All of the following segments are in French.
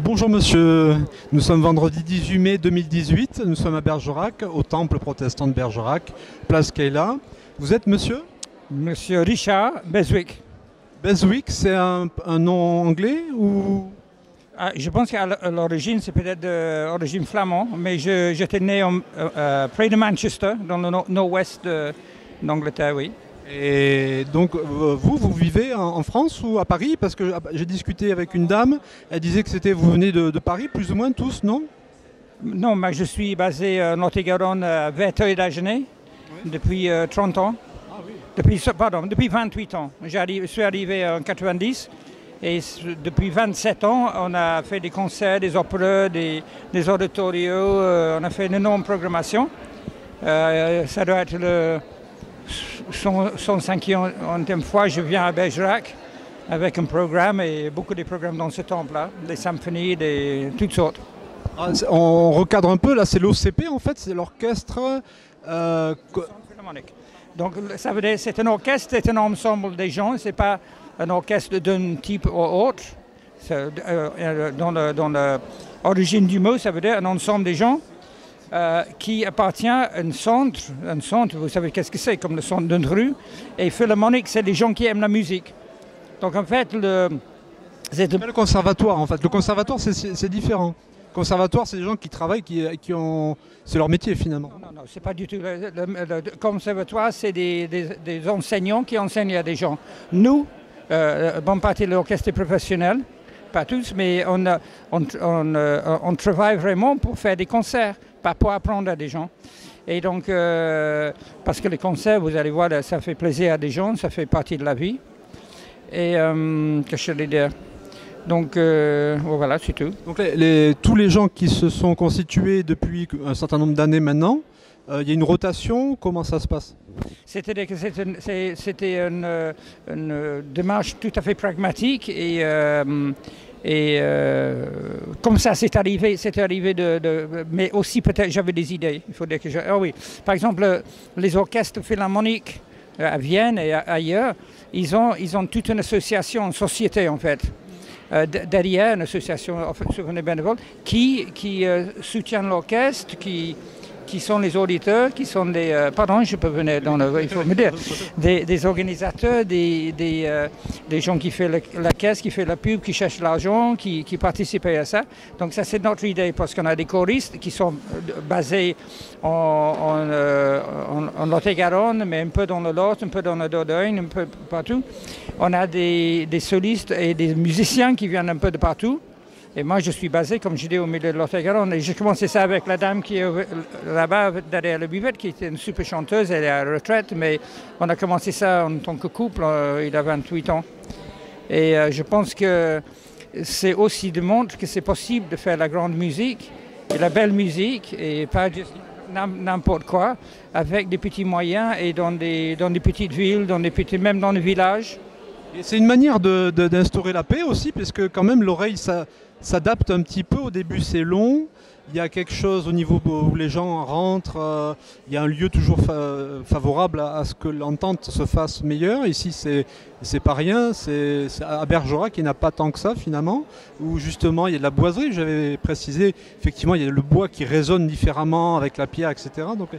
Bonjour monsieur, nous sommes vendredi 18 mai 2018, nous sommes à Bergerac, au Temple protestant de Bergerac, place Kayla. Vous êtes monsieur? Monsieur Richard Beswick. Beswick, c'est un nom anglais ou? Je pense qu'à l'origine, c'est peut-être d'origine flamand, mais j'étais né près de Manchester, dans le nord-ouest d'Angleterre, oui. Et donc vous vivez en France ou à Paris? Parce que j'ai discuté avec une dame, elle disait que vous venez de Paris, plus ou moins tous, non? Non, mais je suis basé en Lot-et-Garonne, à Verteuil-d'Agenais, oui. Depuis 30 ans. Ah, oui. Depuis 28 ans. Je suis arrivé en 90 et depuis 27 ans, on a fait des concerts, des opéras, des oratorios, on a fait une énorme programmation. Ça doit être le 105e fois je viens à Bergerac avec un programme et beaucoup de programmes dans ce temple-là, des symphonies, toutes sortes. On recadre un peu, là c'est l'OCP en fait, c'est l'orchestre Centre Philharmonique. Donc ça veut dire c'est un orchestre, c'est un ensemble des gens, c'est pas un orchestre d'un type ou autre. Dans l'origine du mot, ça veut dire un ensemble des gens qui appartient à un centre, vous savez qu'est-ce que c'est, comme le centre d'une rue, et philharmonique, c'est les gens qui aiment la musique. Donc en fait, c'est le conservatoire en fait. Le conservatoire, c'est différent. Le conservatoire, c'est des gens qui travaillent, c'est leur métier finalement. Non, c'est pas du tout. Le conservatoire, c'est des enseignants qui enseignent à des gens. Nous, bonne partie de l'orchestre professionnel, pas tous, mais on travaille vraiment pour faire des concerts, pas pour apprendre à des gens. Et donc, parce que les concerts, vous allez voir, ça fait plaisir à des gens, ça fait partie de la vie. Et que je vais dire. Donc voilà, c'est tout. Donc tous les gens qui se sont constitués depuis un certain nombre d'années maintenant, il y a une rotation, comment ça se passe? C'était une démarche tout à fait pragmatique et comme ça c'était arrivé mais aussi peut-être j'avais des idées. Il faut dire que oui, par exemple les orchestres philharmoniques à Vienne et ailleurs, ils ont toute une association, une société en fait. Derrière une association bénévole qui soutient l'orchestre, qui sont les auditeurs, qui sont des... pardon, je peux venir dans le... Il faut me dire. Des organisateurs, des gens qui font la caisse, qui font la pub, qui cherchent l'argent, qui participent à ça. Donc ça, c'est notre idée, parce qu'on a des choristes qui sont basés en Lot-et-Garonne, mais un peu dans le Lot, un peu dans le Dordogne, un peu partout. On a des solistes et des musiciens qui viennent un peu de partout. Et moi, je suis basé, comme je dis, au milieu de Lot-et-Garonne. Et j'ai commencé ça avec la dame qui est là-bas, derrière le buvette, qui était une super chanteuse. Elle est à la retraite, mais on a commencé ça en tant que couple, il a 28 ans. Et je pense que c'est aussi démontre que c'est possible de faire la grande musique, et la belle musique, et pas juste n'importe quoi, avec des petits moyens, et dans des petites villes, même dans les villages. C'est une manière d'instaurer la paix aussi, puisque quand même l'oreille s'adapte un petit peu. Au début c'est long, il y a quelque chose au niveau où les gens rentrent, il y a un lieu toujours favorable à ce que l'entente se fasse meilleure. Ici, c'est pas rien, c'est à Bergerac, il n'y en a pas tant que ça finalement, où justement il y a de la boiserie, j'avais précisé, effectivement il y a le bois qui résonne différemment avec la pierre, etc. Donc,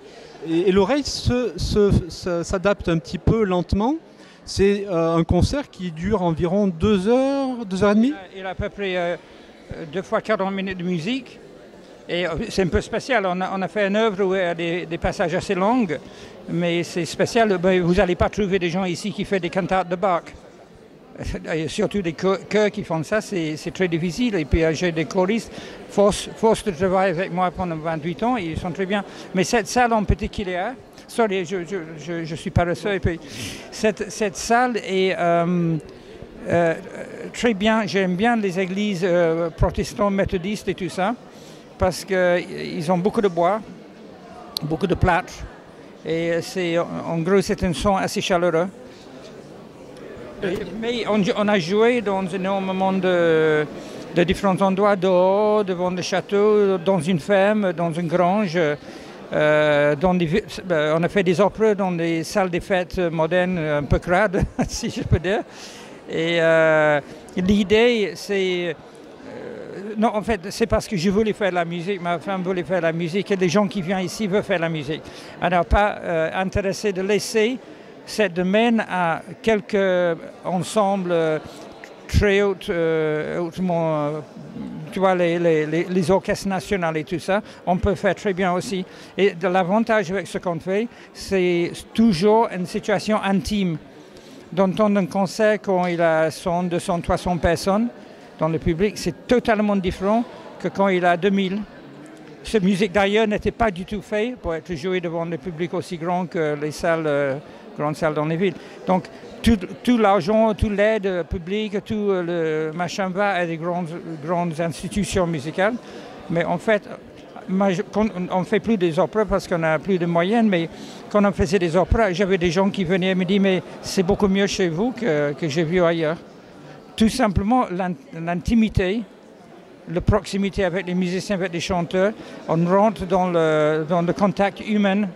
et l'oreille s'adapte un petit peu lentement. C'est un concert qui dure environ 2 heures, 2 heures et demie. Il a à peu près 2 fois 40 minutes de musique. Et c'est un peu spécial. On a fait une œuvre où il y a des passages assez longs, mais c'est spécial. Vous n'allez pas trouver des gens ici qui font des cantates de Bach. Et surtout des chœurs qui font ça, c'est très difficile. Et puis j'ai des choristes, force de travail avec moi pendant 28 ans, ils sont très bien. Mais cette salle en petit qu'il y a, sorry, je suis paresseux. Et puis cette salle est très bien. J'aime bien les églises protestantes, méthodistes et tout ça, parce qu'ils ont beaucoup de bois, beaucoup de plâtre. Et en gros, c'est un son assez chaleureux. Mais on a joué dans énormément de différents endroits, dehors, devant le château, dans une ferme, dans une grange. On a fait des opéras dans des salles de fêtes modernes un peu crades, si je peux dire. Et l'idée, c'est... non, en fait, c'est parce que je voulais faire de la musique, ma femme voulait faire de la musique, et les gens qui viennent ici veulent faire de la musique. On n'a pas intéressé de laisser ce domaine à quelques ensembles très hautement, tu vois, les orchestres nationaux et tout ça, on peut faire très bien aussi. Et l'avantage avec ce qu'on fait, c'est toujours une situation intime. D'entendre un concert quand il y a 100, 200, 300 personnes dans le public, c'est totalement différent que quand il y a 2000. Cette musique d'ailleurs n'était pas du tout faite pour être jouée devant un public aussi grand que les salles, grandes salles dans les villes. Donc tout l'argent, toute l'aide publique, tout le machin va à des grandes institutions musicales. Mais en fait, on ne fait plus des opéras parce qu'on n'a plus de moyens, mais quand on faisait des opéras, j'avais des gens qui venaient et me disaient « mais c'est beaucoup mieux chez vous que j'ai vu ailleurs ». Tout simplement l'intimité, la proximité avec les musiciens, avec les chanteurs, on rentre dans le contact humain.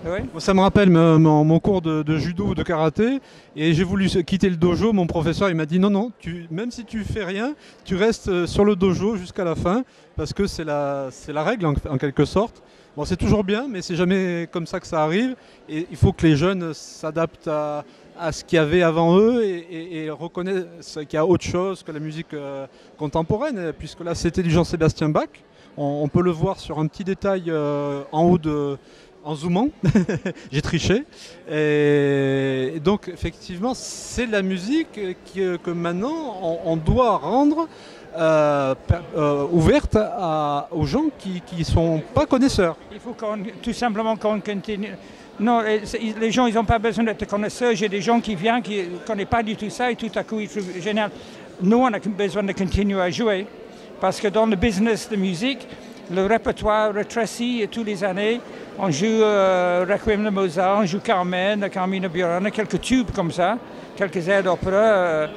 Oui. Ça me rappelle mon cours de judo ou de karaté, et j'ai voulu quitter le dojo. Mon professeur il m'a dit non, même si tu fais rien, tu restes sur le dojo jusqu'à la fin, parce que c'est la règle en quelque sorte. Bon, c'est toujours bien, mais c'est jamais comme ça que ça arrive, et il faut que les jeunes s'adaptent à ce qu'il y avait avant eux et reconnaissent qu'il y a autre chose que la musique contemporaine, puisque là c'était du Jean-Sébastien Bach. On peut le voir sur un petit détail en haut en zoomant, j'ai triché. Et donc effectivement, c'est la musique que maintenant on doit rendre ouverte aux gens qui ne sont pas connaisseurs. Il faut tout simplement qu'on continue. Non, les gens, ils n'ont pas besoin d'être connaisseurs. J'ai des gens qui viennent, qui ne connaissent pas du tout ça, et tout à coup, ils trouvent génial. Nous, on a besoin de continuer à jouer, parce que dans le business de musique, le répertoire rétrécit tous les années. On joue Requiem de Mozart, on joue Carmen, Carmina Burana, quelques tubes comme ça, quelques airs d'opéra.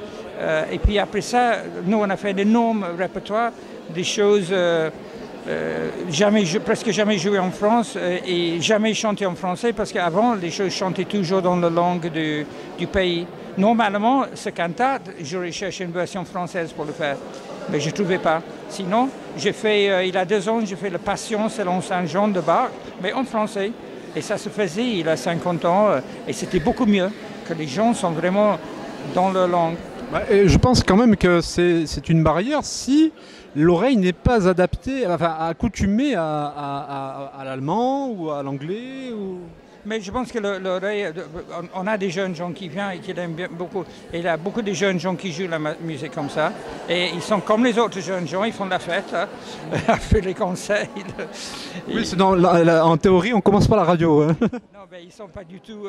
Et puis après ça, nous, on a fait d'énormes répertoires, des choses presque jamais jouées en France et jamais chantées en français, parce qu'avant, les choses chantaient toujours dans la langue du pays. Normalement, ce cantate, j'aurais cherché une version française pour le faire, mais je ne trouvais pas. Sinon, j'ai fait, il y a 2 ans, j'ai fait la Passion selon Saint-Jean de Bach, mais en français. Et ça se faisait il y a 50 ans, et c'était beaucoup mieux, que les gens sont vraiment dans leur langue. Je pense quand même que c'est une barrière si l'oreille n'est pas adaptée, enfin accoutumée à l'allemand ou à l'anglais ou... Mais je pense que l'oreille, on a des jeunes gens qui viennent et qui l'aiment bien beaucoup. Et il y a beaucoup de jeunes gens qui jouent la musique comme ça. Et ils sont comme les autres jeunes gens, ils font de la fête, hein, après les concerts. Oui, en théorie, on commence par la radio. Hein. Non, mais ils ne sont pas du tout,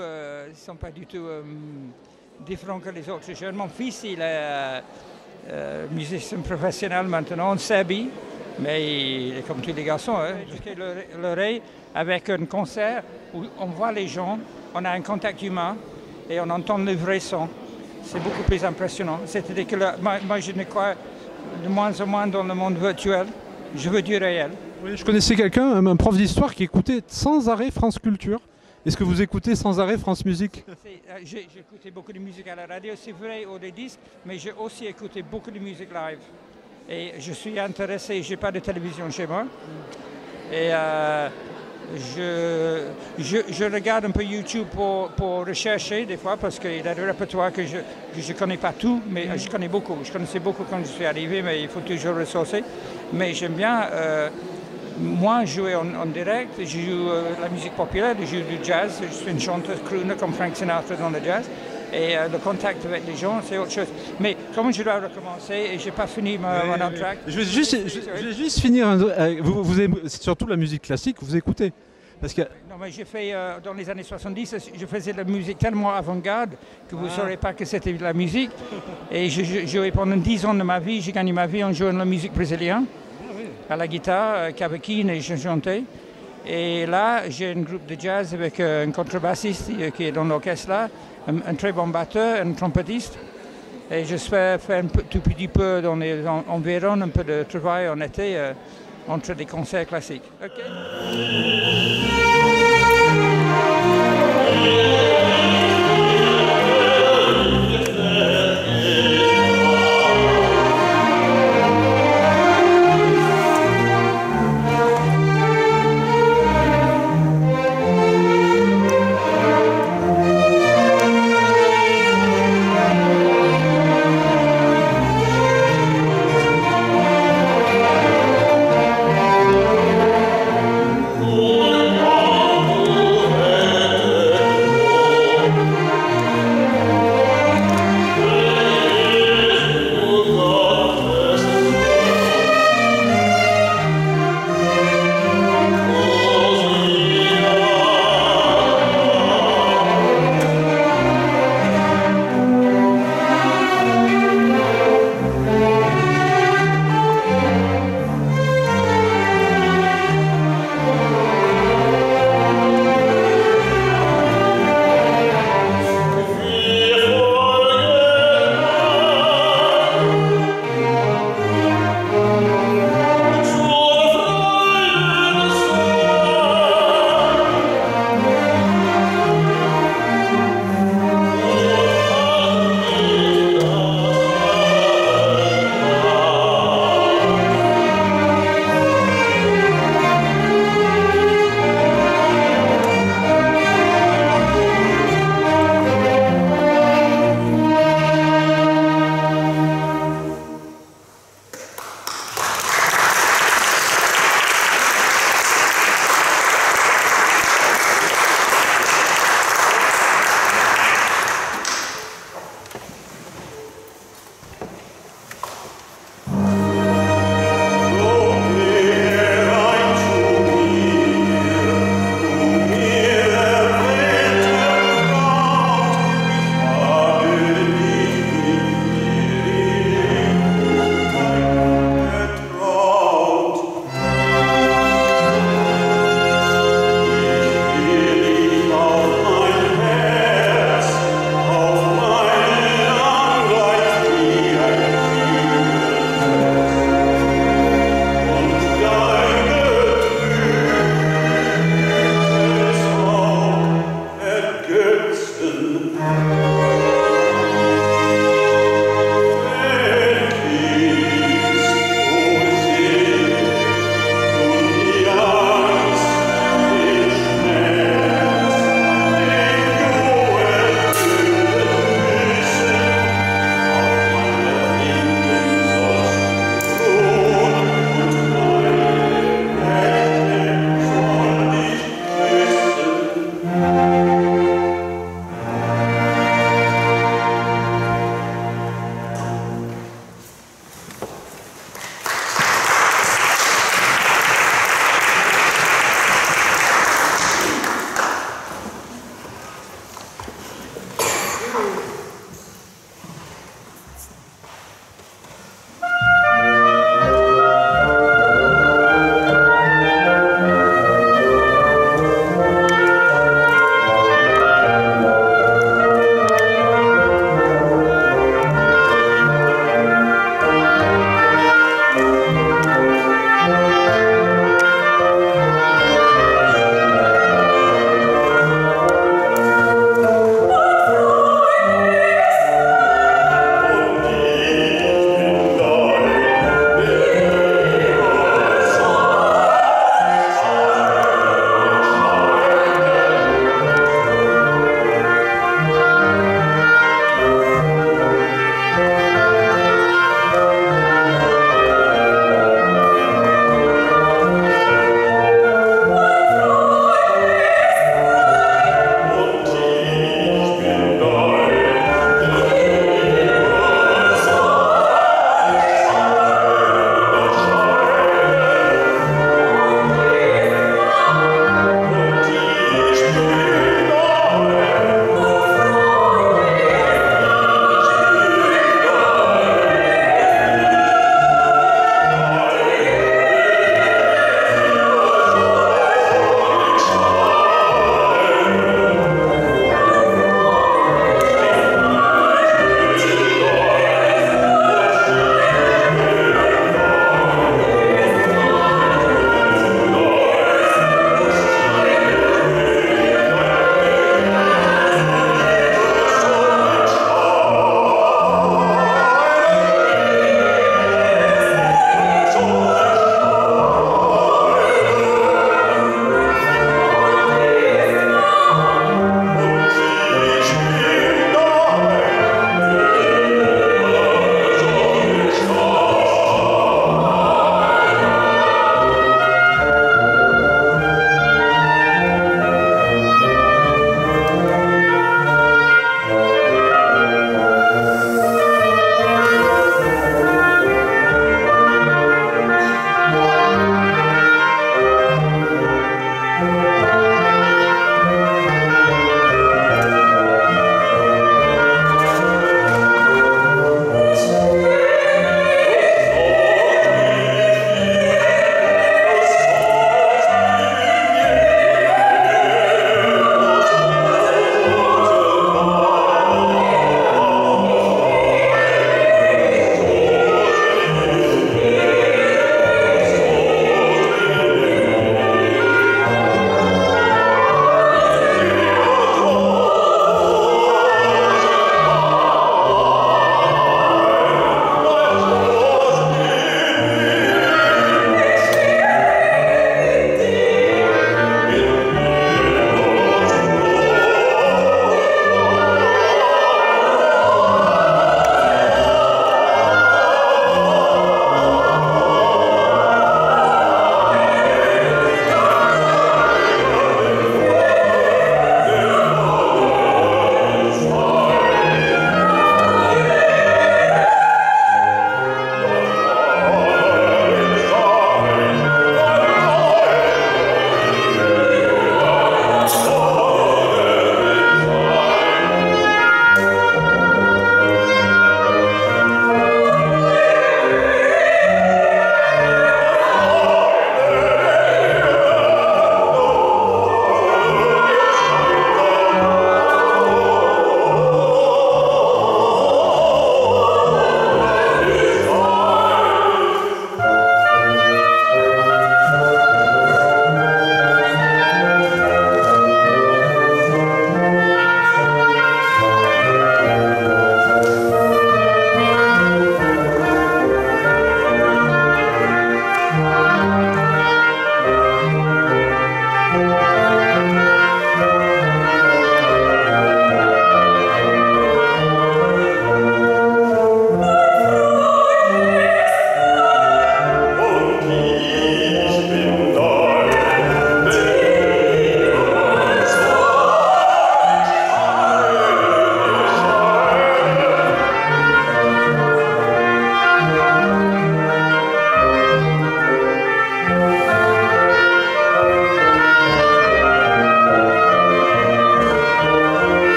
différents que les autres jeunes. Mon fils, il est musicien professionnel maintenant, en Serbie. Mais il est comme tous les garçons, hein. L'oreille avec un concert où on voit les gens, on a un contact humain et on entend le vrai son. C'est beaucoup plus impressionnant. C'est-à-dire que moi je ne crois de moins en moins dans le monde virtuel. Je veux du réel. Oui, je connaissais quelqu'un, un prof d'histoire, qui écoutait sans arrêt France Culture. Est-ce que vous écoutez sans arrêt France Musique? J'ai écouté beaucoup de musique à la radio, c'est vrai, ou des disques, mais j'ai aussi écouté beaucoup de musique live. Et je suis intéressé, je n'ai pas de télévision chez moi. Et je regarde un peu YouTube pour rechercher des fois, parce qu'il y a des répertoires que je ne connais pas tout, mais je connais beaucoup. Je connaissais beaucoup quand je suis arrivé, mais il faut toujours ressourcer. Mais j'aime bien, moi, jouer en direct. Je joue la musique populaire, je joue du jazz. Je suis une chanteuse crooner comme Frank Sinatra dans le jazz. Et le contact avec les gens, c'est autre chose. Mais comme je dois recommencer et je n'ai pas fini mon entracte. Je vais juste finir. Vous aimez surtout la musique classique, vous écoutez parce que... Non, mais j'ai fait, dans les années 70, je faisais de la musique tellement avant-garde que vous ne saurez pas que c'était de la musique. Et j'ai joué pendant 10 ans de ma vie, j'ai gagné ma vie en jouant de la musique brésilienne, à la guitare, cavaquine, et je chantais. Et là, j'ai un groupe de jazz avec un contrebassiste qui est dans l'orchestre là, un très bon batteur, un trompettiste. Et j'espère faire tout petit peu dans les environs, un peu de travail en été entre des concerts classiques. Okay.